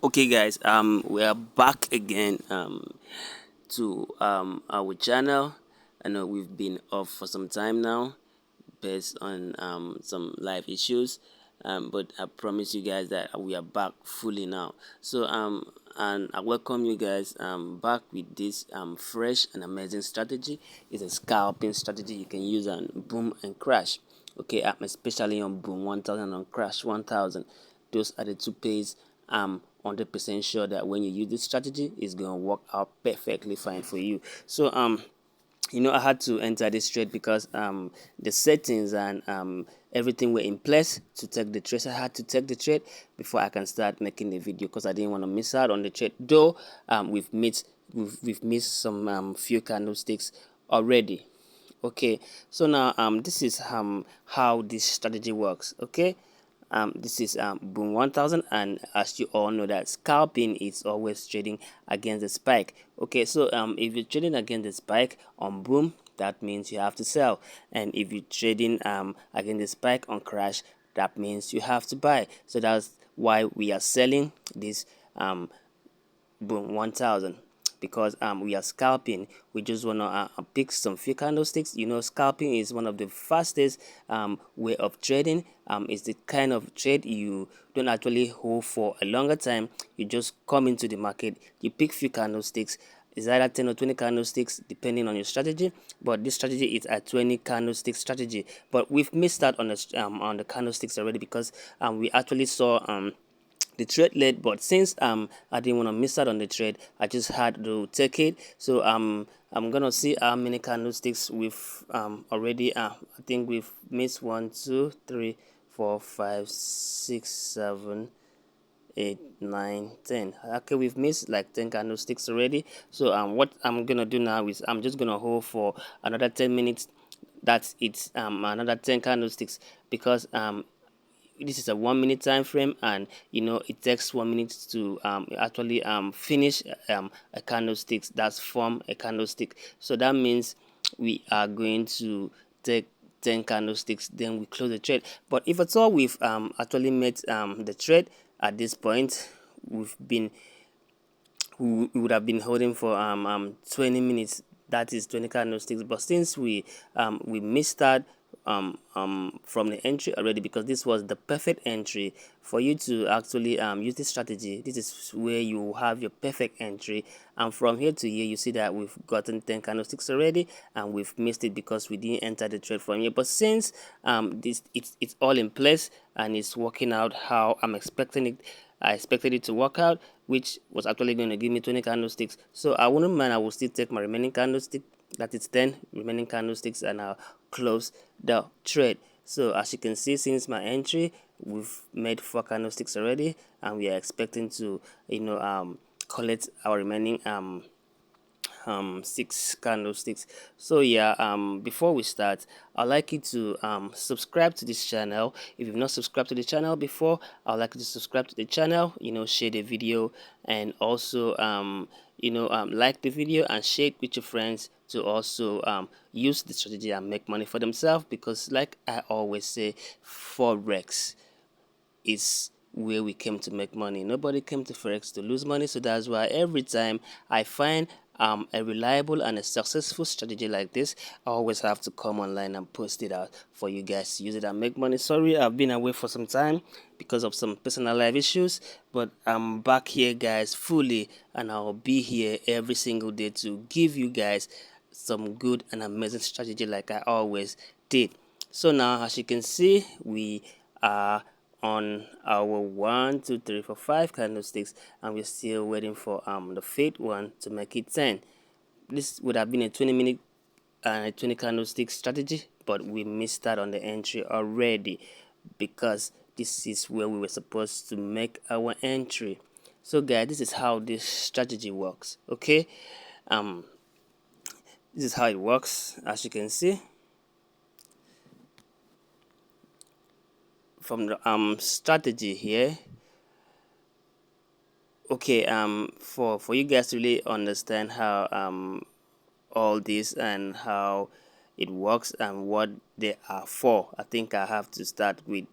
Okay, guys, we are back again to our channel. I know we've been off for some time now based on some live issues, but I promise you guys that we are back fully now. So and I welcome you guys back with this fresh and amazing strategy. It's a scalping strategy you can use on boom and crash. Okay, especially on boom 1000 and on crash 1000. Those are the two pays 100% sure that when you use this strategy, it's going to work out perfectly fine for you. So I had to enter this trade because the settings and everything were in place to take the trade. So I had to take the trade before I can start making the video because I didn't want to miss out on the trade. Though we've missed some few candlesticks already. Okay, so now this is how this strategy works. Okay, this is boom 1000, and as you all know that scalping is always trading against the spike. Okay, so if you're trading against the spike on boom, that means you have to sell, and if you're trading against the spike on crash, that means you have to buy. So that's why we are selling this boom 1000, because we are scalping. We just want to pick some few candlesticks. Scalping is one of the fastest way of trading. It's the kind of trade you don't actually hold for a longer time. You just come into the market, you pick few candlesticks. It's either 10 or 20 candlesticks depending on your strategy, but this strategy is a 20 candlestick strategy. But we've missed out on the candlesticks already because we actually saw the trade late, but since I didn't want to miss out on the trade, I just had to take it. So I'm gonna see how many candlesticks we've already I think we've missed 1 2 3 4 5 6 7 8 9 10. Okay, we've missed like 10 candlesticks already. So what I'm gonna do now is I'm just gonna hold for another 10 minutes. That's it, another 10 candlesticks, because this is a 1 minute time frame, and it takes 1 minute to actually finish a candlestick that's form a candlestick. So that means we are going to take 10 candlesticks, then we close the trade. But if at all we've actually made the trade at this point, we've been we would have been holding for 20 minutes. That is 20 candlesticks. But since we missed that from the entry already, because this was the perfect entry for you to actually use this strategy. This is where you have your perfect entry, and from here to here you see that we've gotten 10 candlesticks already, and we've missed it because we didn't enter the trade from here. But since it's all in place and it's working out how I'm expecting it, I expected it to work out, which was actually going to give me 20 candlesticks. So I wouldn't mind, I will still take my remaining candlestick, that is 10 remaining candlesticks, and I'll close the trade. So as you can see, since my entry, we've made 4 candlesticks already, and we are expecting to collect our remaining 6 candlesticks. So yeah, before we start, I'd like you to subscribe to this channel. If you've not subscribed to the channel before, I'd like you to subscribe to the channel, share the video, and also like the video and share it with your friends to also use the strategy and make money for themselves, because like I always say, Forex is where we came to make money. Nobody came to Forex to lose money. So that's why every time I find a reliable and a successful strategy like this, I always have to come online and post it out for you guys to use it and make money. Sorry, I've been away for some time because of some personal life issues, but I'm back here, guys, fully, and I'll be here every single day to give you guys some good and amazing strategy like I always did. So now, as you can see, we are on our 1 2 3 4 5 candlesticks, and we're still waiting for the fifth one to make it 10. This would have been a 20-minute and a 20 candlestick strategy, but we missed that on the entry already, because this is where we were supposed to make our entry. So guys, this is how this strategy works. Okay, this is how it works. As you can see from the strategy here. Okay, for you guys to really understand how all this and how it works and what they are for, I think I have to start with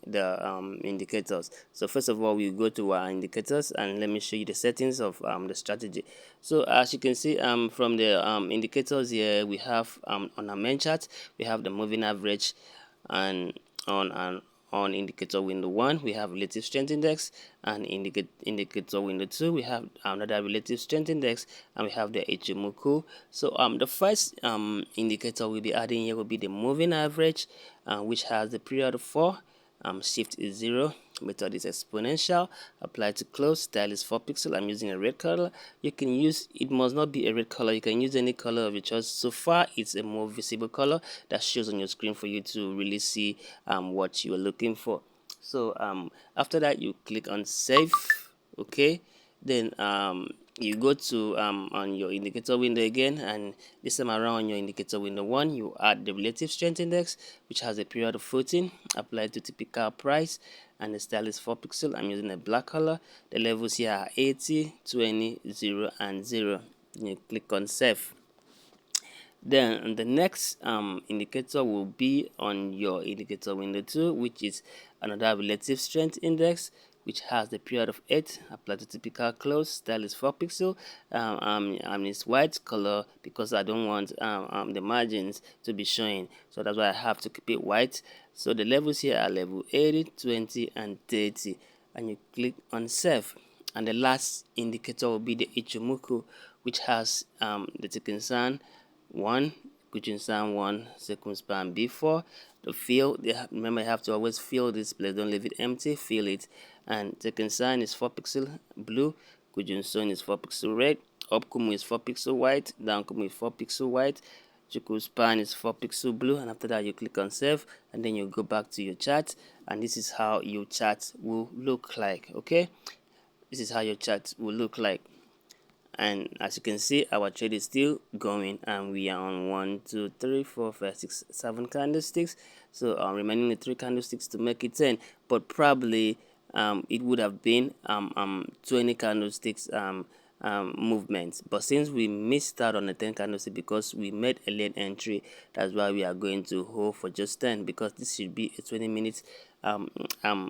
the indicators. So first of all, we go to our indicators, and let me show you the settings of the strategy. So as you can see, from the indicators here, we have on our main chart, we have the moving average, and on indicator window 1 we have relative strength index, and indicator window 2 we have another relative strength index, and we have the Ichimoku. So the first indicator we'll be adding here will be the moving average, which has the period of 4. Shift is 0, method is exponential, apply to close, style is 4 pixel. I'm using a red color. You can use, it must not be a red color, you can use any color of your choice. So far it's a more visible color that shows on your screen for you to really see what you are looking for. So after that, you click on save. Okay, then you go to on your indicator window again, and this time around on your indicator window 1 you add the relative strength index, which has a period of 14, apply to typical price, and the style is 4 pixel. I'm using a black color. The levels here are 80, 20, 0 and 0. You click on save. Then the next indicator will be on your indicator window 2, which is another relative strength index, which has the period of 8, apply to typical close, style is 4 pixel, and it's white color because I don't want the margins to be showing, so that's why I have to keep it white. So the levels here are level 80, 20 and 30, and you click on save. And the last indicator will be the Ichimoku, which has the Tekken-san 1, Kuchin-san 1, Sekun-span before. The fill, remember you have to always fill this place, don't leave it empty, fill it. And Tekken-san is 4 pixel blue, Kujin-san is 4 pixel red, Up-kumu is 4 pixel white, Down-kumu is 4 pixel white, Chuku-span is 4 pixel blue, and after that you click on save, and then you go back to your chart, and this is how your chart will look like. Okay, this is how your chart will look like. And as you can see, our trade is still going, and we are on 1 2 3 4 5 6 7 candlesticks. So remaining the 3 candlesticks to make it 10, but probably it would have been 20 candlesticks movements, but since we missed out on the 10 candlestick because we made a late entry, that's why we are going to hold for just 10, because this should be a 20 minutes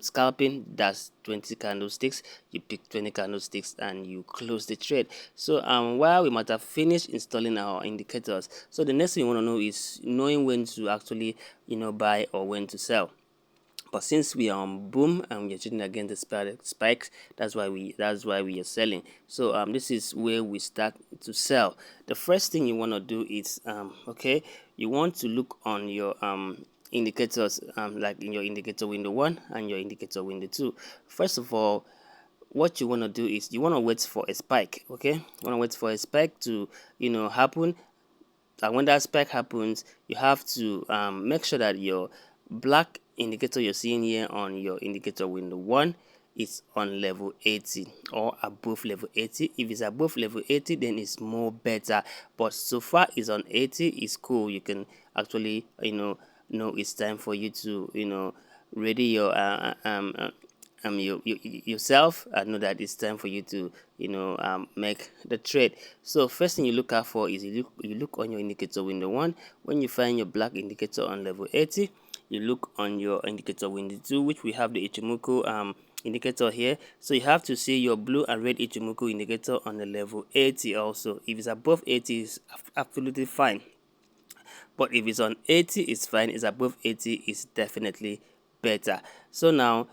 scalping. That's 20 candlesticks. You pick 20 candlesticks and you close the trade. So while we might have finished installing our indicators, so the next thing you want to know is knowing when to actually buy or when to sell. But since we are on boom and we are trading against the spikes, that's why we are selling. So this is where we start to sell. The first thing you want to do is okay, you want to look on your indicators, like in your indicator window 1 and your indicator window 2. First of all, what you want to do is you want to wait for a spike. Okay, you want to wait for a spike to happen. And when that spike happens, you have to make sure that your black indicator you're seeing here on your indicator window 1 is on level 80 or above level 80. If it's above level 80, then it's more better, but so far it's on 80. It's cool. You can actually know it's time for you to ready your yourself. I know that it's time for you to make the trade. So first thing you look out for is you look on your indicator window 1. When you find your black indicator on level 80, you look on your indicator window 2, which we have the Ichimoku indicator here. So you have to see your blue and red Ichimoku indicator on the level 80 also. If it's above 80, it's absolutely fine, but if it's on 80, it's fine. It's above 80, it's definitely better. So now,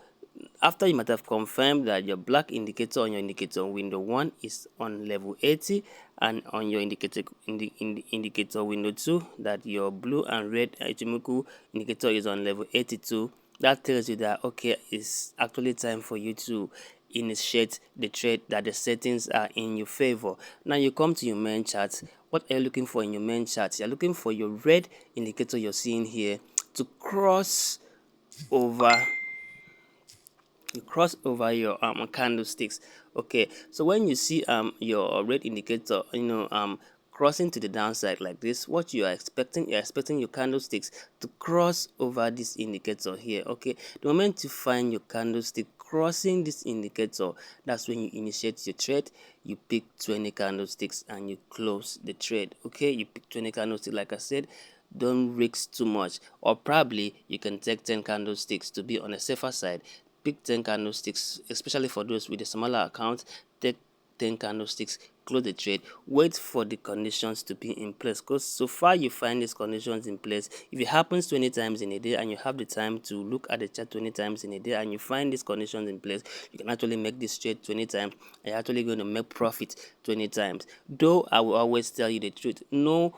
after you might have confirmed that your black indicator on your indicator window 1 is on level 80, and on your indicator window 2 that your blue and red Ichimoku indicator is on level 82, that tells you that okay, it's actually time for you to initiate the trade, that the settings are in your favor. Now you come to your main chart. What are you looking for in your main chart? You're looking for your red indicator you're seeing here to cross over your candlesticks. Okay, so when you see your red indicator crossing to the downside like this, what you're expecting your candlesticks to cross over this indicator here. Okay, the moment you find your candlestick crossing this indicator, that's when you initiate your trade. You pick 20 candlesticks and you close the trade. Okay, you pick 20 candlesticks like I said, don't risk too much, or probably you can take 10 candlesticks to be on a safer side. Pick 10 candlesticks, especially for those with a smaller account. Take 10 candlesticks, close the trade, wait for the conditions to be in place, because so far you find these conditions in place. If it happens 20 times in a day and you have the time to look at the chart 20 times in a day and you find these conditions in place, you can actually make this trade 20 times and you're actually going to make profit 20 times. Though I will always tell you the truth, no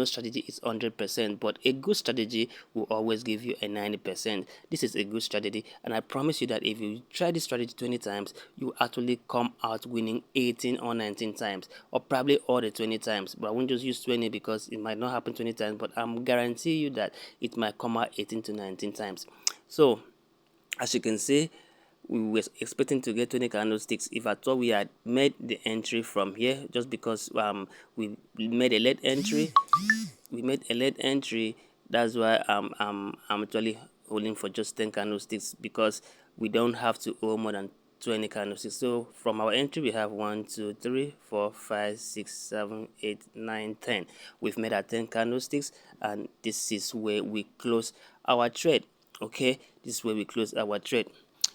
strategy is 100%, but a good strategy will always give you a 90%. This is a good strategy, and I promise you that if you try this strategy 20 times, you actually come out winning 18 or 19 times, or probably all the 20 times. But I won't just use 20 because it might not happen 20 times, but I'm guarantee you that it might come out 18 to 19 times. So as you can see, we were expecting to get 20 candlesticks. If I thought we had made the entry from here, just because we made a late entry, that's why I'm actually holding for just 10 candlesticks, because we don't have to hold more than 20 candlesticks. So from our entry, we have 1 2 3 4 5 6 7 8 9 10. We've made our 10 candlesticks, and this is where we close our trade. Okay, this is where we close our trade.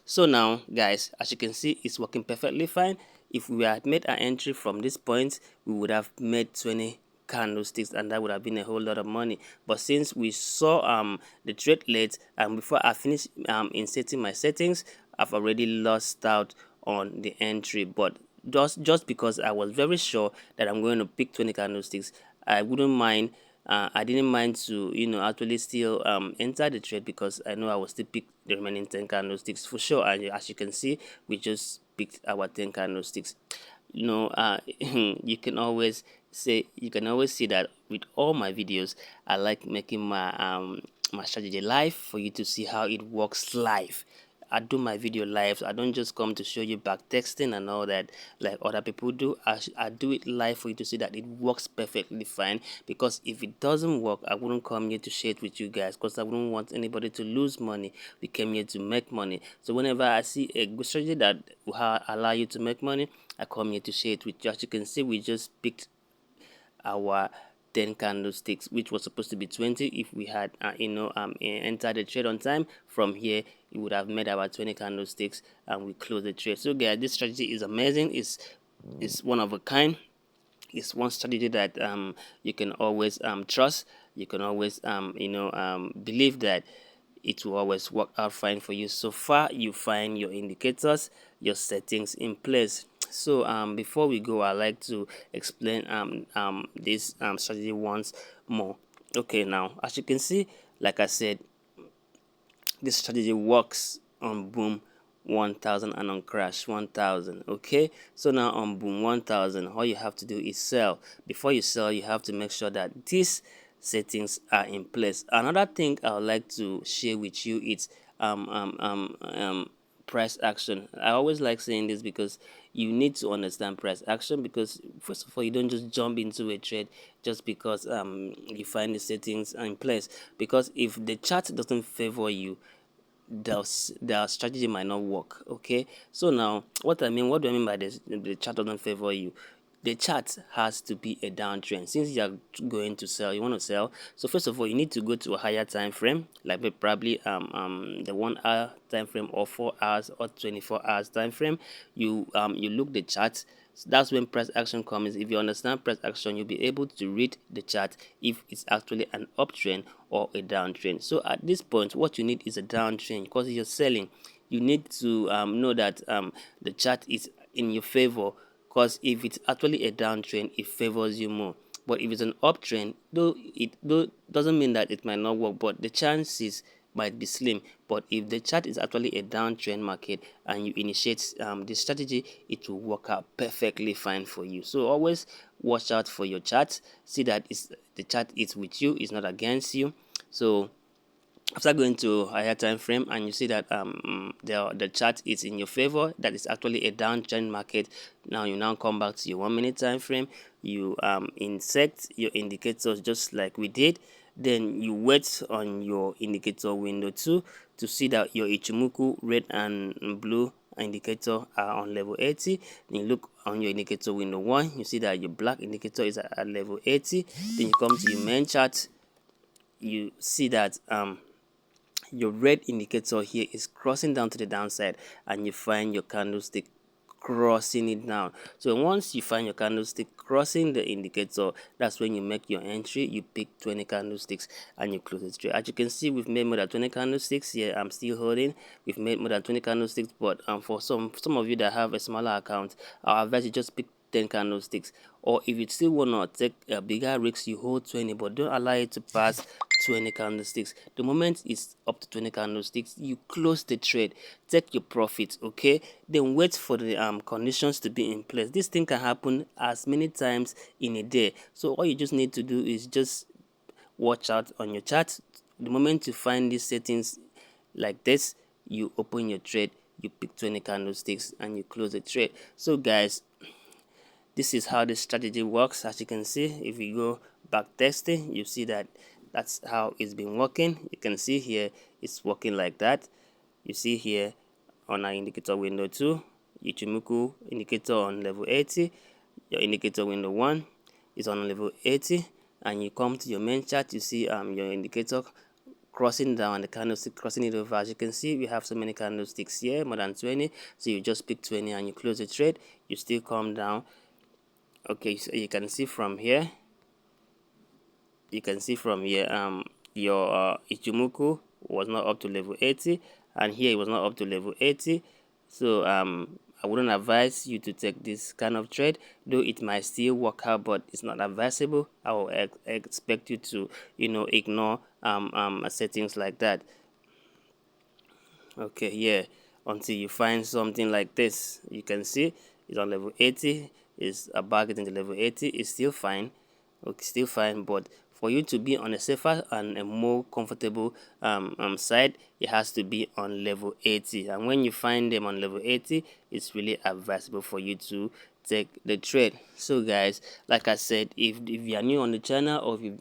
So now, guys, as you can see, it's working perfectly fine. If we had made an entry from this point, we would have made 20 candlesticks, and that would have been a whole lot of money. But since we saw the trade late, and before I finish inserting my settings, I've already lost out on the entry. But just because I was very sure that I'm going to pick 20 candlesticks, I didn't mind to actually still enter the trade, because I know I will still pick the remaining 10 candlesticks for sure. And as you can see, we just picked our 10 candlesticks. You can always see that with all my videos, I like making my strategy live for you to see how it works live. I do my video live. I don't just come to show you back texting and all that like other people do. I do it live for you to see that it works perfectly fine. Because if it doesn't work, I wouldn't come here to share it with you guys, because I wouldn't want anybody to lose money. We came here to make money. So whenever I see a good strategy that will allow you to make money, I come here to share it with you. As you can see, we just picked our 10 candlesticks, which was supposed to be 20 if we had entered the trade on time. From here, it would have made our 20 candlesticks, and we close the trade. So guys, this strategy is amazing. It's one of a kind. It's one strategy that you can always trust. You can always believe that it will always work out fine for you. So far, you find your indicators, your settings in place. So before we go, I'd like to explain this strategy once more. Okay, now as you can see, like I said, this strategy works on boom 1000 and on crash 1000. Okay, so now on boom 1000, all you have to do is sell. Before you sell, you have to make sure that these settings are in place. Another thing I would like to share with you is price action. I always like saying this because you need to understand price action, because first of all, you don't just jump into a trade just because you find the settings in place. Because if the chart doesn't favor you, the strategy might not work. Okay, so now what do I mean by this? The chart doesn't favor you. The chart has to be a downtrend. Since you are going to sell, you want to sell, so first of all, you need to go to a higher time frame, like probably the 1 hour time frame, or 4 hours, or 24 hours time frame. You look the chart. So that's when price action comes. If you understand price action, you'll be able to read the chart if it's actually an uptrend or a downtrend. So at this point, what you need is a downtrend, because you're selling. You need to know that the chart is in your favor, because if it's actually a downtrend, it favors you more. But if it's an uptrend, though doesn't mean that it might not work, but the chances might be slim. But if the chart is actually a downtrend market and you initiate this strategy, it will work out perfectly fine for you. So always watch out for your chart. See that the chart is with you, it's not against you. So after going to a higher time frame and you see that the chart is in your favor, that is actually a downtrend market, now you come back to your 1 minute time frame. You insert your indicators just like we did. Then you wait on your indicator window 2 to see that your Ichimoku red and blue indicator are on level 80. Then you look on your indicator window 1, you see that your black indicator is at level 80. Then you come to your main chart, you see that your red indicator here is crossing down to the downside, and you find your candlestick crossing it down. So once you find your candlestick crossing the indicator, that's when you make your entry. You pick 20 candlesticks and you close it trade. As you can see, we've made more than 20 candlesticks here. I'm still holding. We've made more than 20 candlesticks, but for some of you that have a smaller account, I'll advise you just pick 10 candlesticks. Or if you still want to take a bigger risk, you hold 20, but don't allow it to pass 20 candlesticks. The moment it's up to 20 candlesticks, you close the trade, take your profit, okay? Then wait for the conditions to be in place. This thing can happen as many times in a day. So all you just need to do is just watch out on your chart. The moment you find these settings like this, you open your trade, you pick 20 candlesticks and you close the trade. So guys, this is how the strategy works. As you can see, if we go back testing, you see that that's how it's been working. You can see here it's working like that. You see here on our indicator window 2, Ichimoku indicator on level 80, your indicator window 1 is on level 80, and you come to your main chart, you see your indicator crossing down, the candlestick crossing it over. As you can see, we have so many candlesticks here, more than 20. So you just pick 20 and you close the trade. You still come down. Okay, so you can see from here, your Ichimoku was not up to level 80, and here it was not up to level 80. So I wouldn't advise you to take this kind of trade, though it might still work out, but it's not advisable. I will expect you to ignore settings like that. Okay, yeah, until you find something like this. You can see it's on level 80, it's about getting to level 80. It's still fine, okay, still fine, but for you to be on a safer and a more comfortable side, it has to be on level 80. And when you find them on level 80, it's really advisable for you to take the trade. So guys, like I said, if you are new on the channel, or if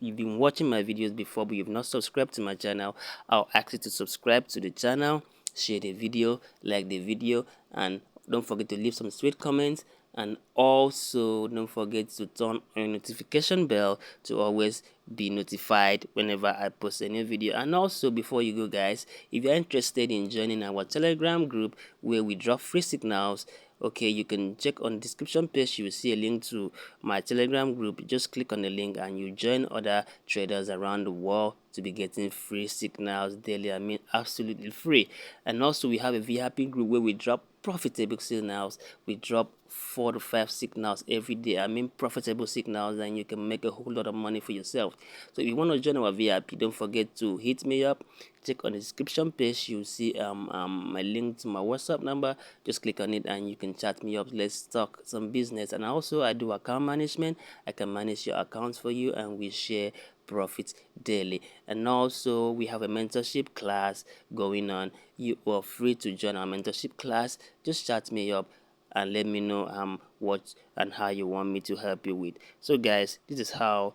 you've been watching my videos before but you've not subscribed to my channel, I'll ask you to subscribe to the channel, share the video, like the video, and don't forget to leave some sweet comments. And also don't forget to turn on your notification bell to always be notified whenever I post a new video. And also, before you go guys, if you're interested in joining our Telegram group where we drop free signals, okay, you can check on the description page. You will see a link to my Telegram group. Just click on the link and you join other traders around the world to be getting free signals daily. I mean, absolutely free. And also, we have a VIP group where we drop profitable signals. We drop 4 to 5 signals every day. I mean, profitable signals, and you can make a whole lot of money for yourself. So if you want to join our VIP, don't forget to hit me up. Check on the description page. You'll see my link to my WhatsApp number. Just click on it and you can chat me up. Let's talk some business. And also, I do account management. I can manage your accounts for you, and we share profits daily. And also, we have a mentorship class going on. You are free to join our mentorship class. Just chat me up and let me know what and how you want me to help you with. So guys, this is how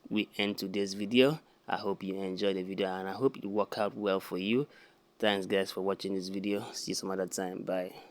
we end today's video. I hope you enjoyed the video, and I hope it worked out well for you. Thanks guys for watching this video. See you some other time. Bye.